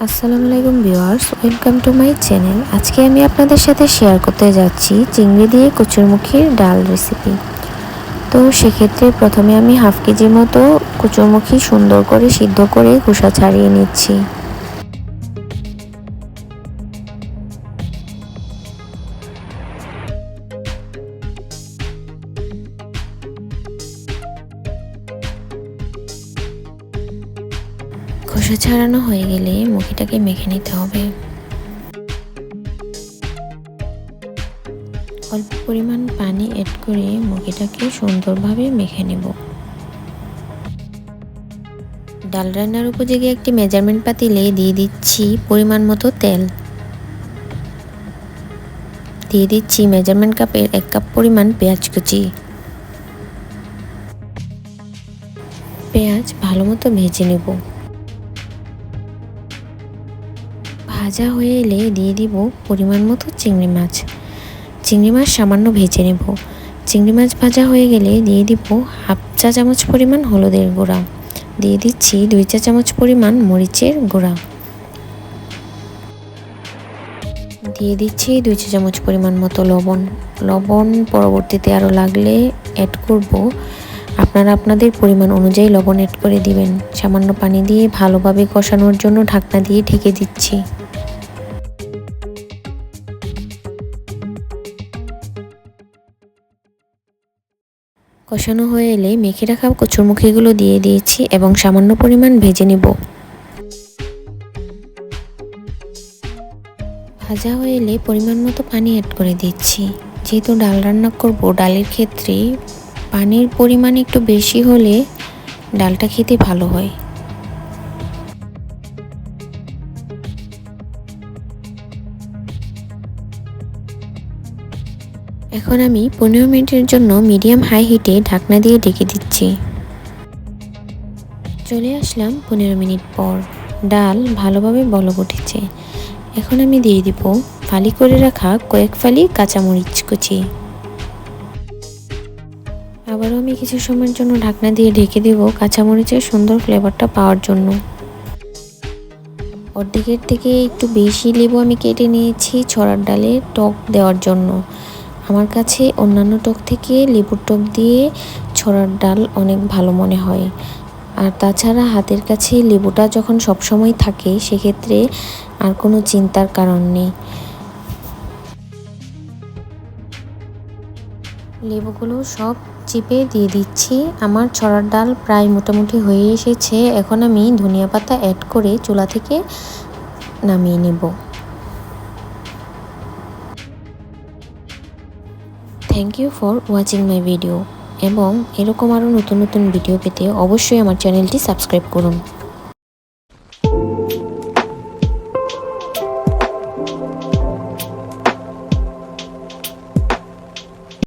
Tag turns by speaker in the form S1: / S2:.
S1: আসসালামু আলাইকুম viewers, welcome to my channel. আজকে আমি আপনাদের সাথে শেয়ার করতে যাচ্ছি চিংড়ি দিয়ে কচুরমুখির ডাল রেসিপি। তো সেক্ষেত্রে প্রথমে আমি হাফ কেজির মতো কচুরমুখি সুন্দর করে সিদ্ধ করে খোসা ছাড়িয়ে নিচ্ছি। খোসা ছাড়ানো হয়ে গেলে মুখিটাকে মেখে নিতে হবে। অল্প পরিমাণ পানি অ্যাড করে মুখিটাকে সুন্দরভাবে মেখে নেব। ডাল রান্নার উপযোগী একটি মেজারমেন্ট পাতিলে দিয়ে দিচ্ছি পরিমাণ মতো তেল। দিয়ে দিচ্ছি মেজারমেন্ট কাপের 1 কাপ পরিমাণ পেঁয়াজ কুচি। পেঁয়াজ ভালো মতো ভেজে নেব। ভাজা হয়ে এলে দিয়ে দিব পরিমাণ মতো চিংড়ি মাছ। চিংড়ি মাছ সামান্য ভেজে নেব। চিংড়ি মাছ ভাজা হয়ে গেলে দিয়ে দিব হাফ চা চামচ পরিমাণ হলুদের গুঁড়া। দিয়ে দিচ্ছি 2 চা চামচ পরিমাণ মরিচের গুঁড়া। দিয়ে দিচ্ছি 2 চা চামচ পরিমাণ মতো লবণ পরবর্তীতে আরও লাগলে অ্যাড করব। আপনারা আপনাদের পরিমাণ অনুযায়ী লবণ অ্যাড করে দিবেন। সামান্য পানি দিয়ে ভালোভাবে কষানোর জন্য ঢাকনা দিয়ে ঢেকে দিচ্ছি। কষানো হয়ে এলে মেখে রাখা কচুরমুখিগুলো দিয়ে দিয়েছি এবং সামান্য পরিমাণ ভেজে নিব। ভাজা হয়ে এলে পরিমাণ মতো পানি অ্যাড করে দিচ্ছি। যেহেতু ডাল রান্না করব, ডালের ক্ষেত্রে পানির পরিমাণ একটু বেশি হলে ডালটা খেতে ভালো হয়। এখন আমি 15 মিনিটের জন্য মিডিয়াম হাই হিটে ঢাকনা দিয়ে ঢেকে দিচ্ছি। চলে আসলাম 15 মিনিট পর। ডাল ভালোভাবে বলক উঠেছে। এখন আমি দিয়ে দিব ফালি করে রাখা কয়েক ফালি কাঁচামরিচ কুচি। আবারও আমি কিছু সময়ের জন্য ঢাকনা দিয়ে ঢেকে দেব কাঁচামরিচের সুন্দর ফ্লেভারটা পাওয়ার জন্য। অর্ধেকের থেকে একটু বেশি লেবু আমি কেটে নিয়েছি ছড়ার ডালে টক দেওয়ার জন্য। আমার কাছে অন্যান্য টক থেকে লেবুর টক দিয়ে ছড়ার ডাল অনেক ভালো মনে হয়। আর তাছাড়া হাতের কাছে লেবুটা যখন সবসময় থাকে সেক্ষেত্রে আর কোনো চিন্তার কারণ নেই। লেবুগুলো সব চিপে দিয়ে দিচ্ছি। আমার ছড়ার ডাল প্রায় মোটামুটি হয়ে এসেছে। এখন আমি ধনিয়া পাতা অ্যাড করে চুলা থেকে নামিয়ে নেব। Thank you for watching my video এবং এরকম আরও নতুন নতুন ভিডিও পেতে অবশ্যই আমার চ্যানেলটি সাবস্ক্রাইব করুন।